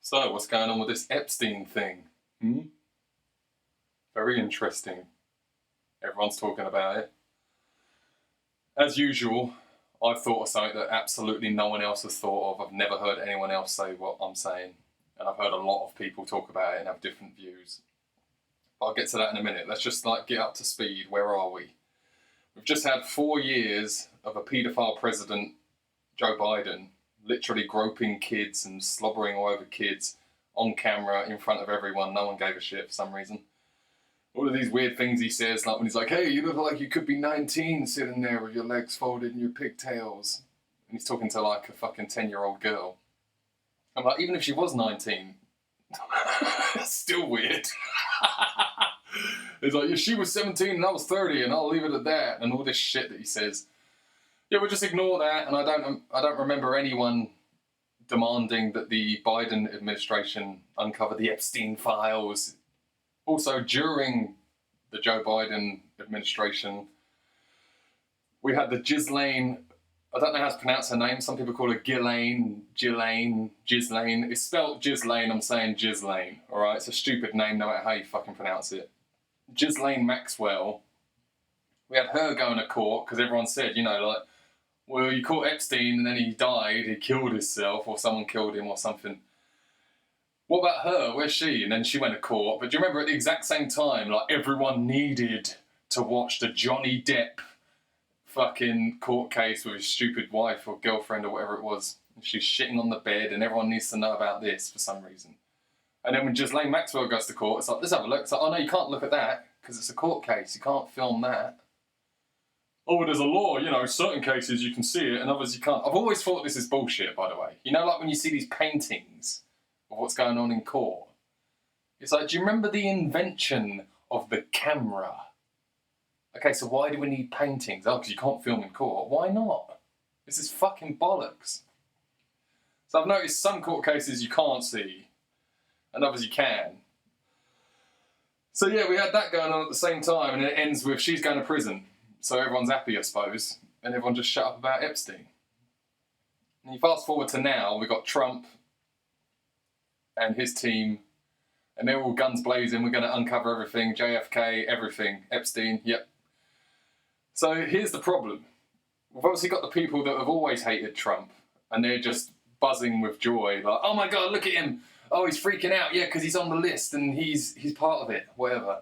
So, what's going on with this Epstein thing? Very interesting. Everyone's talking about it. As usual, I've thought of something that absolutely no one else has thought of. I've never heard anyone else say what I'm saying. And I've heard a lot of people talk about it and have different views. But I'll get to that in a minute. Let's just get up to speed. Where are we? We've just had 4 years of a paedophile president, Joe Biden, literally groping kids and slobbering all over kids on camera in front of everyone. No one gave a shit for some reason. All of these weird things he says, like when he's like, hey, you look like you could be 19 sitting there with your legs folded and your pigtails. And he's talking to like a fucking 10-year-old girl. I'm like, even if she was 19, it's still weird. He's like, yeah, she was 17 and I was 30 and I'll leave it at that. And all this shit that he says. Yeah, we'll just ignore that. And I don't remember anyone demanding that the Biden administration uncover the Epstein files. Also, during the Joe Biden administration, we had the Ghislaine, I don't know how to pronounce her name. Some people call her Ghislaine. It's spelled Ghislaine, I'm saying Ghislaine, all right? It's a stupid name, no matter how you fucking pronounce it. Ghislaine Maxwell. We had her going to court because everyone said, well, you caught Epstein and then he died, he killed himself, or someone killed him or something. What about her? Where's she? And then she went to court. But do you remember at the exact same time, everyone needed to watch the Johnny Depp fucking court case with his stupid wife or girlfriend or whatever it was. And she's shitting on the bed and everyone needs to know about this for some reason. And then when Ghislaine Maxwell goes to court, it's like, let's have a look. It's like, oh no, you can't look at that because it's a court case. You can't film that. Oh, there's a law, certain cases you can see it and others you can't. I've always thought this is bullshit, by the way. Like when you see these paintings of what's going on in court. It's like, do you remember the invention of the camera? Okay, so why do we need paintings? Oh, because you can't film in court. Why not? This is fucking bollocks. So I've noticed some court cases you can't see, and others you can. So yeah, we had that going on at the same time, and it ends with she's going to prison. So everyone's happy, I suppose, and everyone just shut up about Epstein. And you fast forward to now, we've got Trump and his team, and they're all guns blazing, we're going to uncover everything, JFK, everything, Epstein, yep. So here's the problem. We've obviously got the people that have always hated Trump, and they're just buzzing with joy, like, oh my God, look at him, oh, he's freaking out, yeah, because he's on the list, and he's part of it, whatever.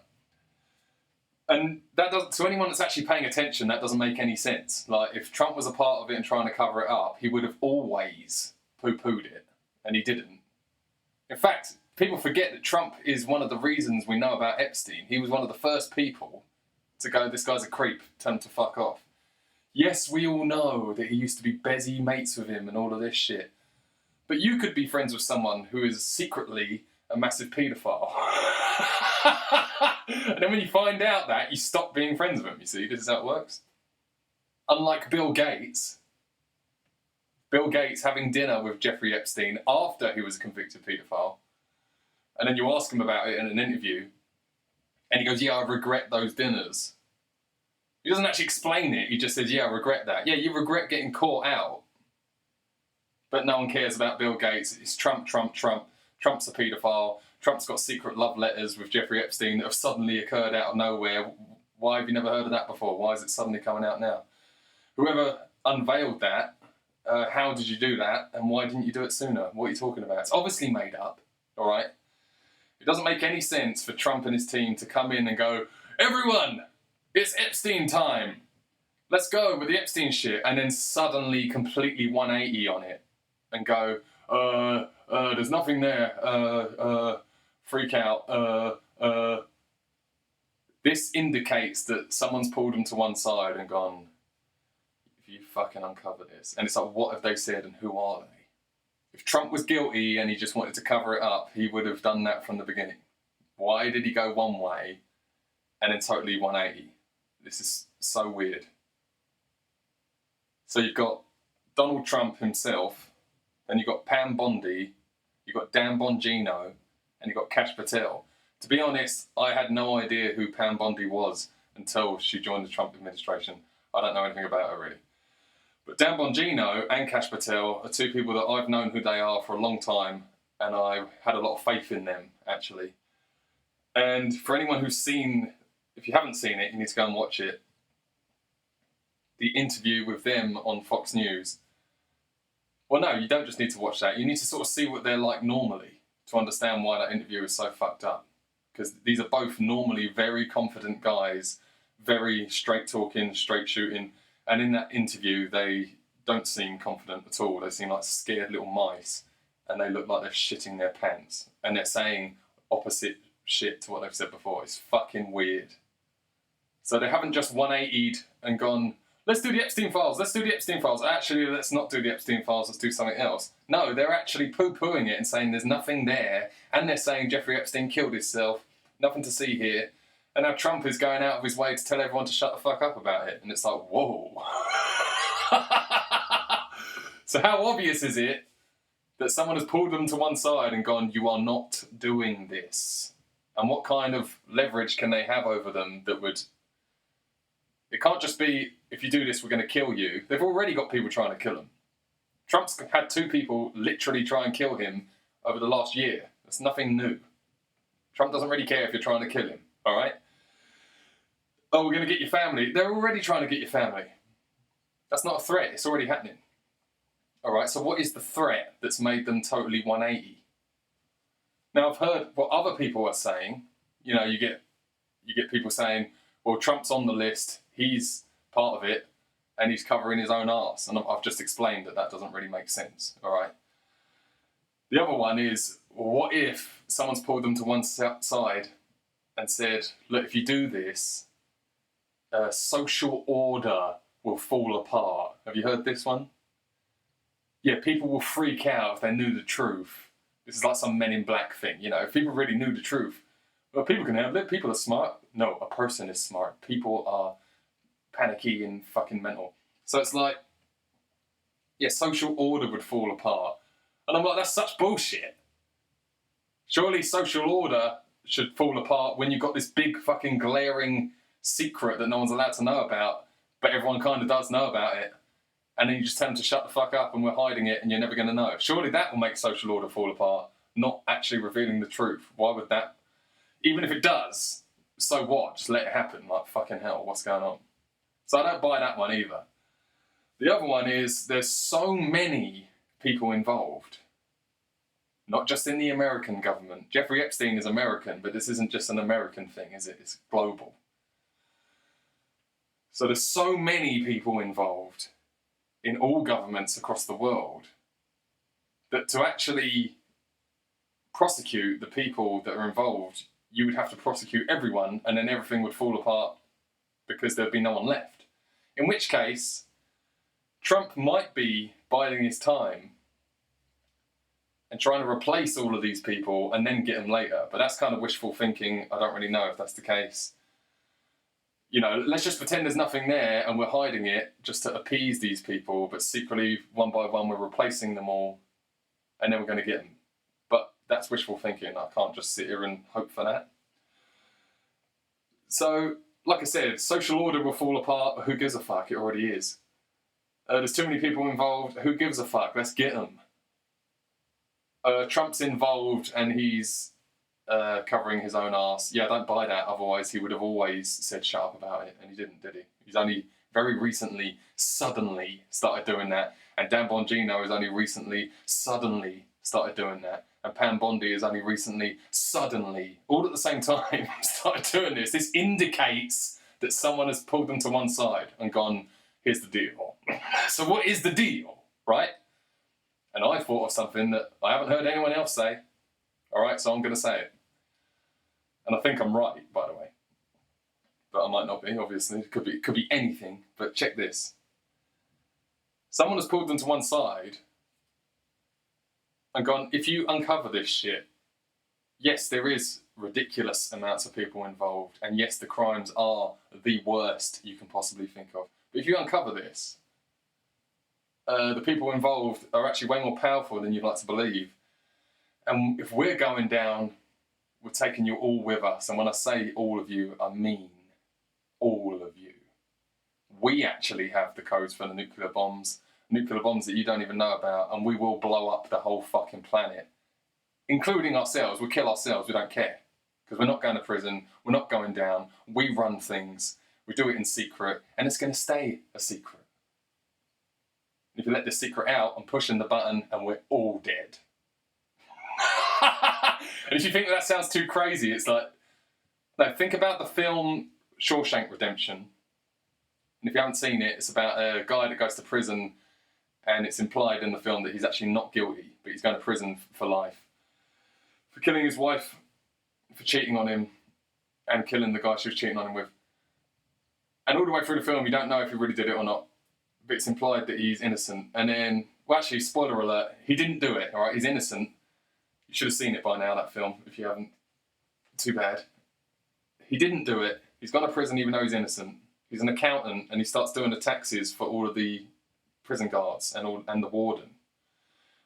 And that doesn't, to anyone that's actually paying attention, that doesn't make any sense. If Trump was a part of it and trying to cover it up, he would have always poo-pooed it, and he didn't. In fact, people forget that Trump is one of the reasons we know about Epstein. He was one of the first people to go, this guy's a creep, tell him to fuck off. Yes, we all know that he used to be bezzy mates with him and all of this shit. But you could be friends with someone who is secretly a massive paedophile. And then when you find out that, you stop being friends with him, you see? This is how it works. Unlike Bill Gates having dinner with Jeffrey Epstein after he was a convicted paedophile, and then you ask him about it in an interview, and he goes, yeah, I regret those dinners. He doesn't actually explain it, he just says, yeah, I regret that. Yeah, you regret getting caught out. But no one cares about Bill Gates. It's Trump. Trump's a paedophile. Trump's got secret love letters with Jeffrey Epstein that have suddenly occurred out of nowhere. Why have you never heard of that before? Why is it suddenly coming out now? Whoever unveiled that, how did you do that? And why didn't you do it sooner? What are you talking about? It's obviously made up, all right? It doesn't make any sense for Trump and his team to come in and go, everyone, it's Epstein time. Let's go with the Epstein shit. And then suddenly completely 180 on it and go, there's nothing there, freak out, This indicates that someone's pulled them to one side and gone, if you fucking uncover this. And it's like, what have they said and who are they? If Trump was guilty and he just wanted to cover it up, he would have done that from the beginning. Why did he go one way and then totally 180? This is so weird. So you've got Donald Trump himself, then you've got Pam Bondi, you've got Dan Bongino, and you've got Kash Patel. To be honest, I had no idea who Pam Bondi was until she joined the Trump administration. I don't know anything about her really. But Dan Bongino and Kash Patel are two people that I've known who they are for a long time, and I had a lot of faith in them, actually. And for anyone who's seen, if you haven't seen it, you need to go and watch it. The interview with them on Fox News. Well, no, you don't just need to watch that. You need to sort of see what they're like normally to understand why that interview is so fucked up. Because these are both normally very confident guys, very straight talking, straight shooting. And in that interview, they don't seem confident at all. They seem like scared little mice. And they look like they're shitting their pants. And they're saying opposite shit to what they've said before. It's fucking weird. So they haven't just 180'd and gone, let's do the Epstein files, let's do the Epstein files. Actually, let's not do the Epstein files, let's do something else. No, they're actually poo-pooing it and saying there's nothing there. And they're saying Jeffrey Epstein killed himself. Nothing to see here. And now Trump is going out of his way to tell everyone to shut the fuck up about it. And it's like, whoa. So how obvious is it that someone has pulled them to one side and gone, you are not doing this? And what kind of leverage can they have over them that would... It can't just be, if you do this, we're going to kill you. They've already got people trying to kill him. Trump's had 2 people literally try and kill him over the last year. That's nothing new. Trump doesn't really care if you're trying to kill him, all right? Oh, we're going to get your family. They're already trying to get your family. That's not a threat. It's already happening. All right, so what is the threat that's made them totally 180? Now, I've heard what other people are saying. You know, you get people saying, well, Trump's on the list, he's part of it, and he's covering his own arse. And I've just explained that doesn't really make sense, all right? The other one is, what if someone's pulled them to one side and said, look, if you do this, social order will fall apart. Have you heard this one? Yeah, people will freak out if they knew the truth. This is like some Men in Black thing, you know, if people really knew the truth. Well, people can handle it. People are smart. No, a person is smart. People are panicky and fucking mental. So it's like, yeah, social order would fall apart. And I'm like, that's such bullshit. Surely social order should fall apart when you've got this big fucking glaring secret that no one's allowed to know about, but everyone kind of does know about it. And then you just tell them to shut the fuck up and we're hiding it and you're never going to know. Surely that will make social order fall apart, not actually revealing the truth. Why would that? Even if it does, so what? Just let it happen. Like, fucking hell, what's going on? So I don't buy that one either. The other one is there's so many people involved. Not just in the American government. Jeffrey Epstein is American, but this isn't just an American thing, is it? It's global. So there's so many people involved in all governments across the world that to actually prosecute the people that are involved, you would have to prosecute everyone and then everything would fall apart because there'd be no one left. In which case, Trump might be biding his time and trying to replace all of these people and then get them later. But that's kind of wishful thinking. I don't really know if that's the case. You know, let's just pretend there's nothing there and we're hiding it just to appease these people, but secretly, one by one, we're replacing them all and then we're going to get them. But that's wishful thinking. I can't just sit here and hope for that. So, like I said, social order will fall apart. Who gives a fuck? It already is. There's too many people involved. Who gives a fuck? Let's get them. Trump's involved and he's covering his own arse. Yeah, I don't buy that. Otherwise, he would have always said shut up about it. And he didn't, did he? He's only very recently, suddenly started doing that. And Dan Bongino has only recently, suddenly started doing that. And Pam Bondi has only recently, suddenly, all at the same time, started doing this. This indicates that someone has pulled them to one side and gone, here's the deal. So what is the deal, right? And I thought of something that I haven't heard anyone else say. All right, so I'm going to say it. And I think I'm right, by the way. But I might not be, obviously. It could be anything. But check this. Someone has pulled them to one side and gone, if you uncover this shit, yes, there is ridiculous amounts of people involved. And yes, the crimes are the worst you can possibly think of. But if you uncover this, the people involved are actually way more powerful than you'd like to believe. And if we're going down, we're taking you all with us. And when I say all of you, I mean all of you. We actually have the codes for the nuclear bombs that you don't even know about, and we will blow up the whole fucking planet including ourselves, we'll kill ourselves, we don't care. Because we're not going to prison, we're not going down, we run things, we do it in secret, and it's going to stay a secret. If you let this secret out, I'm pushing the button and we're all dead. And if you think that sounds too crazy, it's like, no, think about the film Shawshank Redemption. And if you haven't seen it, it's about a guy that goes to prison, and it's implied in the film that he's actually not guilty, but he's going to prison for life. For killing his wife, for cheating on him, and killing the guy she was cheating on him with. And all the way through the film, you don't know if he really did it or not. But it's implied that he's innocent. And then, well, actually, spoiler alert, he didn't do it, all right? He's innocent. You should have seen it by now, that film, if you haven't. Too bad. He didn't do it. He's gone to prison even though he's innocent. He's an accountant, and he starts doing the taxes for all of the prison guards and the warden.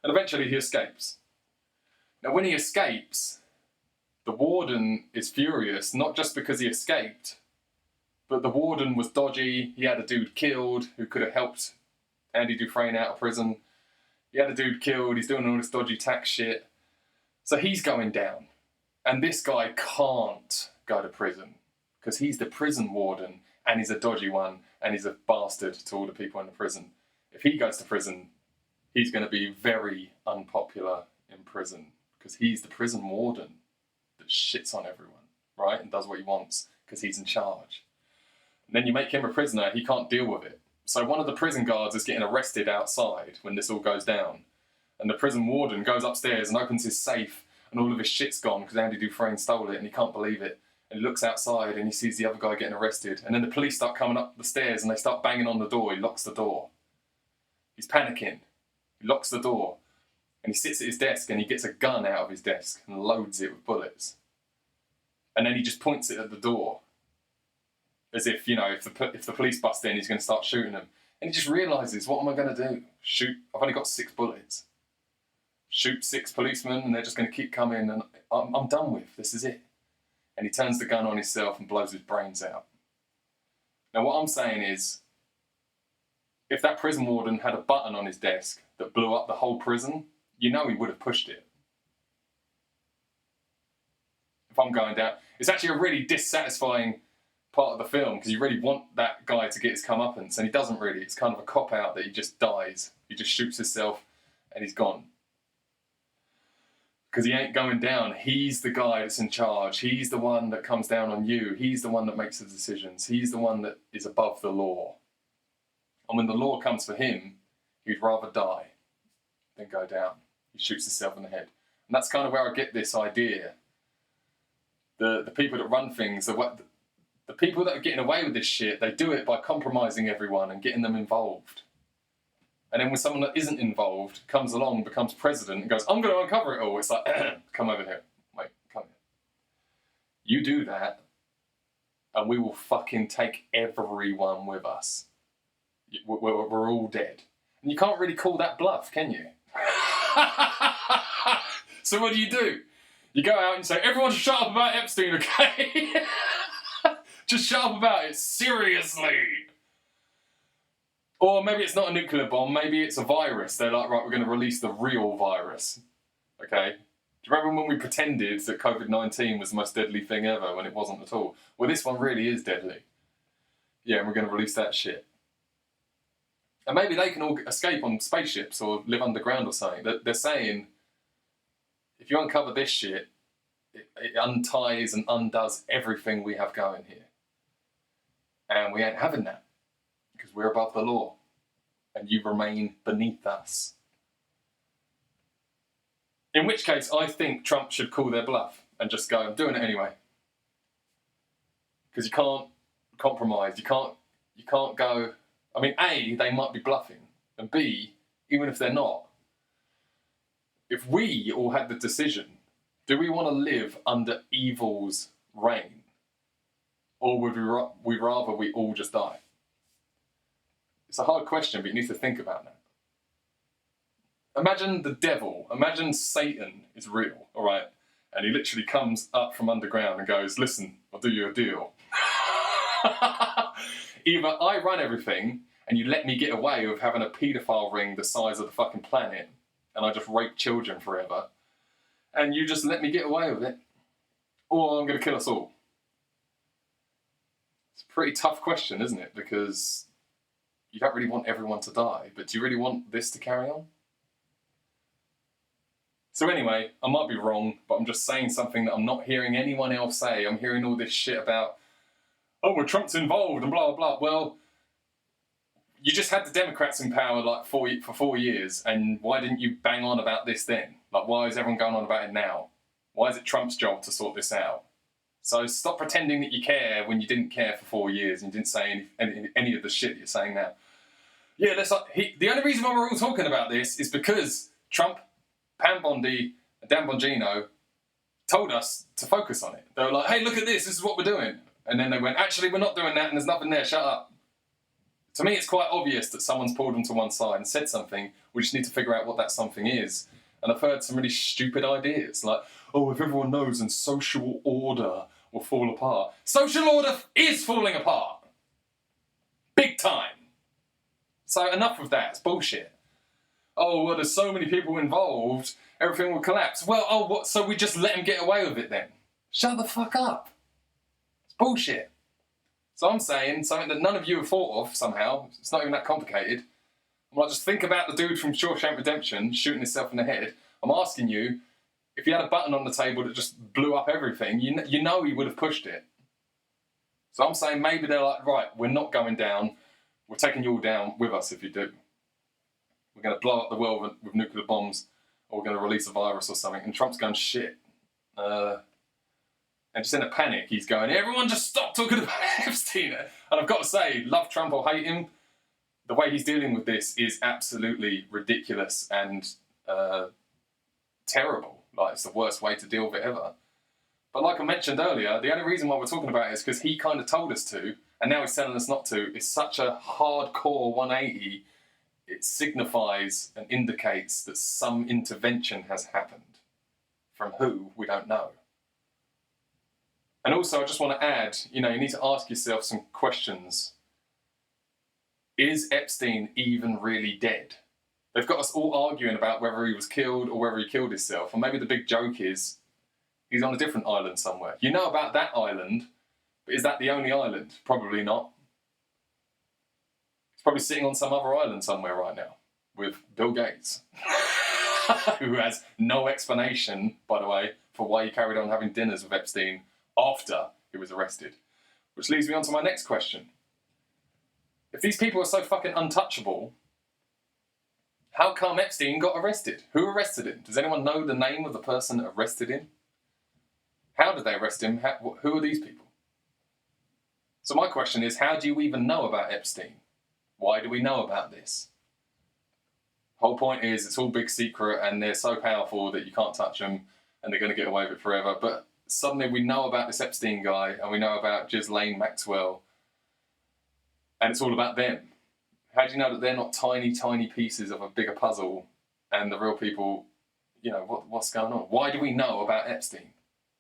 And eventually he escapes. Now, when he escapes, the warden is furious, not just because he escaped, but the warden was dodgy. He had a dude killed who could have helped Andy Dufresne out of prison. He had a dude killed. He's doing all this dodgy tax shit. So he's going down. And this guy can't go to prison because he's the prison warden and he's a dodgy one and he's a bastard to all the people in the prison. If he goes to prison, he's going to be very unpopular in prison because he's the prison warden that shits on everyone, right? And does what he wants because he's in charge. And then you make him a prisoner, he can't deal with it. So one of the prison guards is getting arrested outside when this all goes down. And the prison warden goes upstairs and opens his safe and all of his shit's gone because Andy Dufresne stole it and he can't believe it. And he looks outside and he sees the other guy getting arrested. And then the police start coming up the stairs and they start banging on the door. He locks the door. He's panicking. He locks the door. And he sits at his desk and he gets a gun out of his desk and loads it with bullets. And then he just points it at the door. As if, you know, if the police bust in, he's going to start shooting them. And he just realises, what am I going to do? Shoot? I've only got 6 bullets. Shoot 6 policemen and they're just going to keep coming and I'm done with. This is it. And he turns the gun on himself and blows his brains out. Now what I'm saying is, if that prison warden had a button on his desk that blew up the whole prison, you know he would have pushed it. If I'm going down, it's actually a really dissatisfying part of the film because you really want that guy to get his comeuppance and he doesn't really. It's kind of a cop-out that he just dies. He just shoots himself and he's gone. Because he ain't going down. He's the guy that's in charge. He's the one that comes down on you. He's the one that makes the decisions. He's the one that is above the law. And when the law comes for him, he'd rather die than go down. He shoots himself in the head. And that's kind of where I get this idea. The people that run things, the people that are getting away with this shit, they do it by compromising everyone and getting them involved. And then when someone that isn't involved comes along, becomes president, and goes, I'm going to uncover it all, it's like, come over here. Wait, come here. You do that, and we will fucking take everyone with us. We're all dead. And you can't really call that bluff, can you? So what do? You go out and say, everyone shut up about Epstein, okay? Just shut up about it, seriously. Or maybe it's not a nuclear bomb, maybe it's a virus. They're like, right, we're going to release the real virus. Okay? Do you remember when we pretended that COVID-19 was the most deadly thing ever when it wasn't at all? Well, this one really is deadly. Yeah, and we're going to release that shit. And maybe they can all escape on spaceships or live underground or something. They're saying, if you uncover this shit, it unties and undoes everything we have going here. And we ain't having that. Because we're above the law. And you remain beneath us. In which case, I think Trump should call their bluff and just go, I'm doing it anyway. Because you can't compromise. You can't go... I mean, A, they might be bluffing. And B, even if they're not, if we all had the decision, do we want to live under evil's reign? Or would we rather we all just die? It's a hard question, but you need to think about that. Imagine the devil, imagine Satan is real, all right? And he literally comes up from underground and goes, listen, I'll do you a deal. Either I run everything and you let me get away with having a paedophile ring the size of the fucking planet and I just rape children forever, and you just let me get away with it, or I'm going to kill us all? It's a pretty tough question, isn't it? Because you don't really want everyone to die, but do you really want this to carry on? So anyway, I might be wrong, but I'm just saying something that I'm not hearing anyone else say. I'm hearing all this shit about, oh, well, Trump's involved and blah, blah, blah. Well, you just had the Democrats in power like for 4 years, and why didn't you bang on about this then? Like, why is everyone going on about it now? Why is it Trump's job to sort this out? So stop pretending that you care when you didn't care for 4 years and you didn't say any of the shit that you're saying now. Yeah, the only reason why we're all talking about this is because Trump, Pam Bondi, and Dan Bongino told us to focus on it. They were like, hey, look at this is what we're doing. And then they went, actually, we're not doing that, and there's nothing there, shut up. To me, it's quite obvious that someone's pulled them to one side and said something. We just need to figure out what that something is. And I've heard some really stupid ideas, like, oh, if everyone knows, then social order will fall apart. Social order is falling apart. Big time. So enough of that, it's bullshit. Oh, well, there's so many people involved, everything will collapse. Well, oh, what? So we just let them get away with it then? Shut the fuck up. It's bullshit. So I'm saying something that none of you have thought of somehow. It's not even that complicated. I'm like, just think about the dude from Shawshank Redemption shooting himself in the head. I'm asking you, if you had a button on the table that just blew up everything, you know he would have pushed it. So I'm saying maybe they're like, right, we're not going down. We're taking you all down with us if you do. We're going to blow up the world with nuclear bombs, or we're going to release a virus or something. And Trump's going, shit. And just in a panic, he's going, everyone just stop talking about Epstein. And I've got to say, love Trump or hate him, the way he's dealing with this is absolutely ridiculous and terrible. Like, it's the worst way to deal with it ever. But like I mentioned earlier, the only reason why we're talking about it is because he kind of told us to, and now he's telling us not to. It's such a hardcore 180. It signifies and indicates that some intervention has happened. From who, we don't know. And also, I just want to add, you need to ask yourself some questions. Is Epstein even really dead? They've got us all arguing about whether he was killed or whether he killed himself. Or maybe the big joke is he's on a different island somewhere. You know about that island, but is that the only island? Probably not. He's probably sitting on some other island somewhere right now with Bill Gates, who has no explanation, by the way, for why he carried on having dinners with Epstein after he was arrested. Which leads me on to my next question. If these people are so fucking untouchable, how come Epstein got arrested? Who arrested him? Does anyone know the name of the person that arrested him? How did they arrest him? Who are these people? So my question is, how do you even know about Epstein? Why do we know about this? Whole point is it's all big secret and they're so powerful that you can't touch them and they're going to get away with it forever. But suddenly we know about this Epstein guy and we know about Ghislaine Maxwell and it's all about them. How do you know that they're not tiny, tiny pieces of a bigger puzzle and the real people, what's going on? Why do we know about Epstein?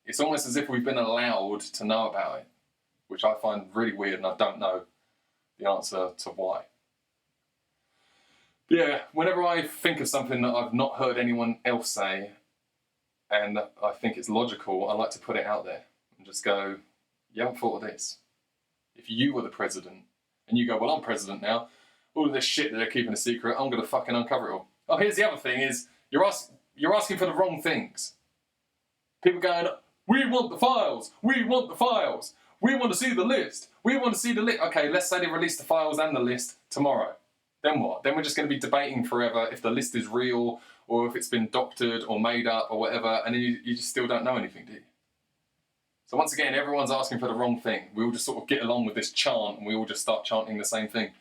It's almost as if we've been allowed to know about it, which I find really weird and I don't know the answer to why. But yeah, whenever I think of something that I've not heard anyone else say and I think it's logical, I like to put it out there and just go, you haven't thought of this. If you were the president and you go, well, I'm president now, all of this shit that they're keeping a secret, I'm going to fucking uncover it all. Oh, here's the other thing is, you're asking for the wrong things. People going, we want the files, we want the files, we want to see the list, we want to see the list. Okay, let's say they release the files and the list tomorrow. Then what? Then we're just going to be debating forever if the list is real or if it's been doctored or made up or whatever, and then you just still don't know anything, do you? So once again, everyone's asking for the wrong thing. We all just sort of get along with this chant and we all just start chanting the same thing.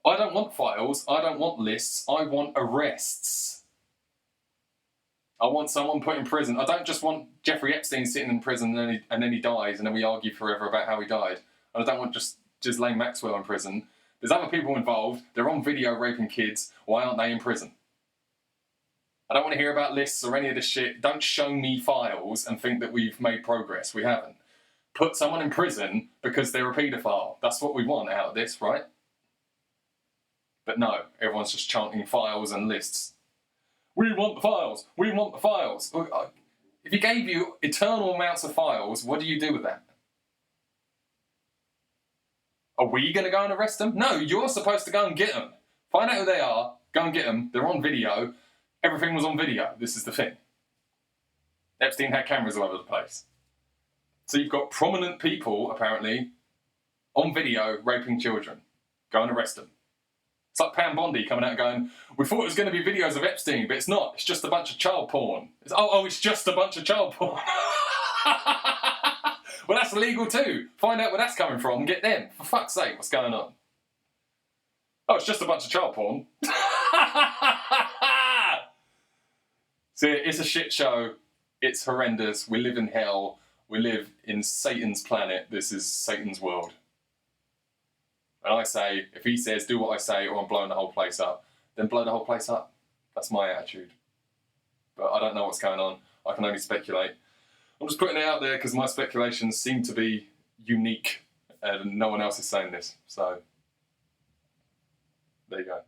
I don't want files, I don't want lists, I want arrests. I want someone put in prison. I don't just want Jeffrey Epstein sitting in prison and then he dies and then we argue forever about how he died. And I don't want just Ghislaine Maxwell in prison. There's other people involved, they're on video raping kids, why aren't they in prison? I don't want to hear about lists or any of this shit. Don't show me files and think that we've made progress. We haven't. Put someone in prison because they're a paedophile. That's what we want out of this, right? But no, everyone's just chanting files and lists. We want the files. We want the files. If he gave you eternal amounts of files, what do you do with that? Are we going to go and arrest them? No, you're supposed to go and get them. Find out who they are, go and get them. They're on video. Everything was on video. This is the thing. Epstein had cameras all over the place. So you've got prominent people, apparently, on video raping children. Go and arrest them. It's like Pam Bondi coming out and going, we thought it was going to be videos of Epstein, but it's not. It's just a bunch of child porn. It's just a bunch of child porn. Well, that's illegal too. Find out where that's coming from and get them. For fuck's sake, what's going on? Oh, it's just a bunch of child porn. See, it's a shit show. It's horrendous. We live in hell. We live in Satan's planet. This is Satan's world. And I say, if he says, do what I say or I'm blowing the whole place up, then blow the whole place up. That's my attitude. But I don't know what's going on. I can only speculate. I'm just putting it out there because my speculations seem to be unique and no one else is saying this. So, there you go.